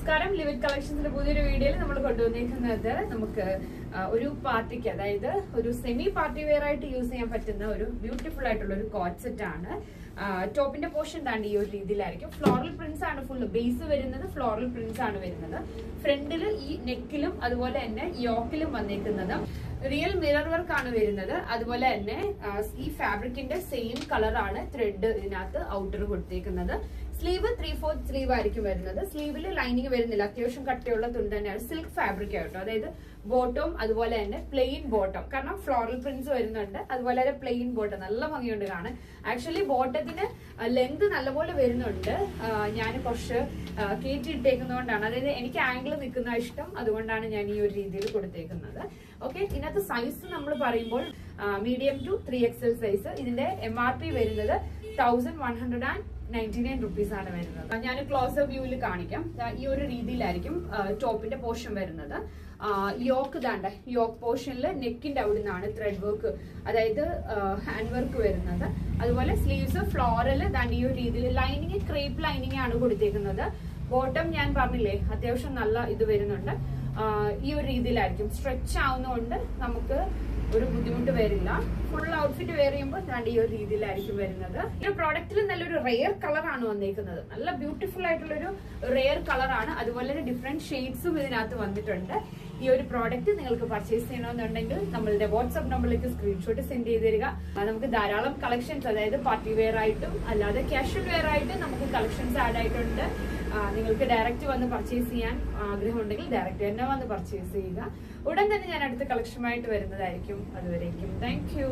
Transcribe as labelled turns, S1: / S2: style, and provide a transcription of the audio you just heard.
S1: നമസ്കാരം. ലിവിറ്റ് കളക്ഷൻസിന്റെ പുതിയൊരു വീഡിയോയിൽ നമ്മൾ കൊണ്ടുവന്നിരിക്കുന്നത് നമുക്ക് ഒരു പാർട്ടിക്ക്, അതായത് ഒരു സെമി പാർട്ടി വെയർ ആയിട്ട് യൂസ് ചെയ്യാൻ പറ്റുന്ന ഒരു ബ്യൂട്ടിഫുൾ ആയിട്ടുള്ള ഒരു കോട്ട് സെറ്റ് ആണ്. ടോപ്പിന്റെ പോർഷൻ താണ്ട് ഈ ഒരു രീതിയിലായിരിക്കും. ഫ്ലോറൽ പ്രിന്റ്സ് ആണ് ഫുൾ ബേസ് വരുന്നത്. ഫ്ലോറൽ പ്രിന്റ്സ് ആണ് വരുന്നത്. ഫ്രണ്ടിൽ ഈ നെക്കിലും അതുപോലെ തന്നെ യോക്കിലും വന്നേക്കുന്നത് റിയൽ മിറർ വർക്ക് ആണ് വരുന്നത്. അതുപോലെ തന്നെ ഈ ഫാബ്രിക്കിന്റെ സെയിം കളറാണ് ത്രെഡ് ഇതിനകത്ത് ഔട്ടർ കൊടുത്തേക്കുന്നത്. സ്ലീവ് 3/4 സ്ലീവ് ആയിരിക്കും വരുന്നത്. സ്ലീവിൽ ലൈനിങ് വരുന്നില്ല, അത്യാവശ്യം കട്ടിയുള്ള തുണ്ട് തന്നെയാണ്. സിൽക്ക് ഫാബ്രിക് ആയിട്ടോ, അതായത് ബോട്ടം അതുപോലെ തന്നെ പ്ലെയിൻ ബോട്ടം, കാരണം ഫ്ലോറൽ പ്രിന്റ്സ് വരുന്നുണ്ട്. അതുപോലെ തന്നെ പ്ലെയിൻ ബോട്ടം നല്ല ഭംഗിയുണ്ട് കാണാൻ. ആക്ച്വലി ബോട്ടത്തിന് ലെങ്ത് നല്ലപോലെ വരുന്നുണ്ട്. ഞാൻ കുറച്ച് കയറ്റി ഇട്ടേക്കുന്നതുകൊണ്ടാണ്, അതായത് എനിക്ക് ആംഗിൾ നിൽക്കുന്ന ഇഷ്ടം, അതുകൊണ്ടാണ് ഞാൻ ഈ ഒരു രീതിയിൽ കൊടുത്തേക്കുന്നത്. ഓക്കെ, ഇതിനകത്ത് സൈസ് നമ്മൾ പറയുമ്പോൾ മീഡിയം ടു 3XL സൈസ്. ഇതിന്റെ MRP വരുന്നത് 1199 റുപ്പീസ് ആണ് വരുന്നത്. ഞാൻ ക്ലോസർ വ്യൂവിൽ കാണിക്കാം. ഈ ഒരു രീതിയിലായിരിക്കും ടോപ്പിന്റെ പോർഷൻ വരുന്നത്. യോക്ക് ദാണ്ട് യോക്ക് പോർഷനിൽ നെക്കിന്റെ അവിടെ നിന്നാണ് ത്രെഡ് വർക്ക്, അതായത് ഹാൻഡ് വർക്ക് വരുന്നത്. അതുപോലെ സ്ലീവ്സ് ഫ്ലോറൽ ദാണ്ട് ഈ ഒരു രീതിയിൽ ലൈനിങ് ക്രേപ്പ് ലൈനിങ് ആണ് കൊടുത്തേക്കുന്നത്. ബോട്ടം ഞാൻ പറഞ്ഞില്ലേ, അത്യാവശ്യം നല്ല ഇത് വരുന്നുണ്ട്. ഈ ഒരു രീതിയിലായിരിക്കും. സ്ട്രെച്ച് ആവുന്നതുകൊണ്ട് നമുക്ക് ഒരു ബുദ്ധിമുട്ട് വരില്ല. ഫുൾ ഔട്ട്ഫിറ്റ് വെയർ ചെയ്യുമ്പോൾ ഞാൻ ഈ ഒരു രീതിയിലായിരിക്കും വരുന്നത്. ഈ പ്രോഡക്റ്റിൽ നല്ലൊരു റെയർ കളറാണ് വന്നിരിക്കുന്നത്. നല്ല ബ്യൂട്ടിഫുൾ ആയിട്ടുള്ളൊരു റെയർ കളറാണ്. അതുപോലെ തന്നെ ഡിഫറെന്റ് ഷെയ്ഡ്സും ഇതിനകത്ത് വന്നിട്ടുണ്ട്. ഈ ഒരു പ്രോഡക്റ്റ് നിങ്ങൾക്ക് പർച്ചേസ് ചെയ്യണമെന്നുണ്ടെങ്കിൽ നമ്മളുടെ വാട്സ്ആപ്പ് നമ്പറിലേക്ക് സ്ക്രീൻഷോട്ട് സെൻഡ് ചെയ്ത് തരിക. നമുക്ക് ധാരാളം കളക്ഷൻസ്, അതായത് പാർട്ടി വെയർ ആയിട്ടും അല്ലാതെ കാഷ്വൽ വെയർ ആയിട്ടും നമുക്ക് കളക്ഷൻസ് ആഡ് ആയിട്ടുണ്ട്. നിങ്ങൾക്ക് ഡയറക്റ്റ് വന്ന് പർച്ചേസ് ചെയ്യാൻ ആഗ്രഹമുണ്ടെങ്കിൽ ഡയറക്റ്റ് തന്നെ വന്ന് പർച്ചേസ് ചെയ്യുക. ഉടൻ തന്നെ ഞാൻ അടുത്ത കളക്ഷനുമായിട്ട് വരുന്നതായിരിക്കും. അതുവരേക്കും താങ്ക് യു.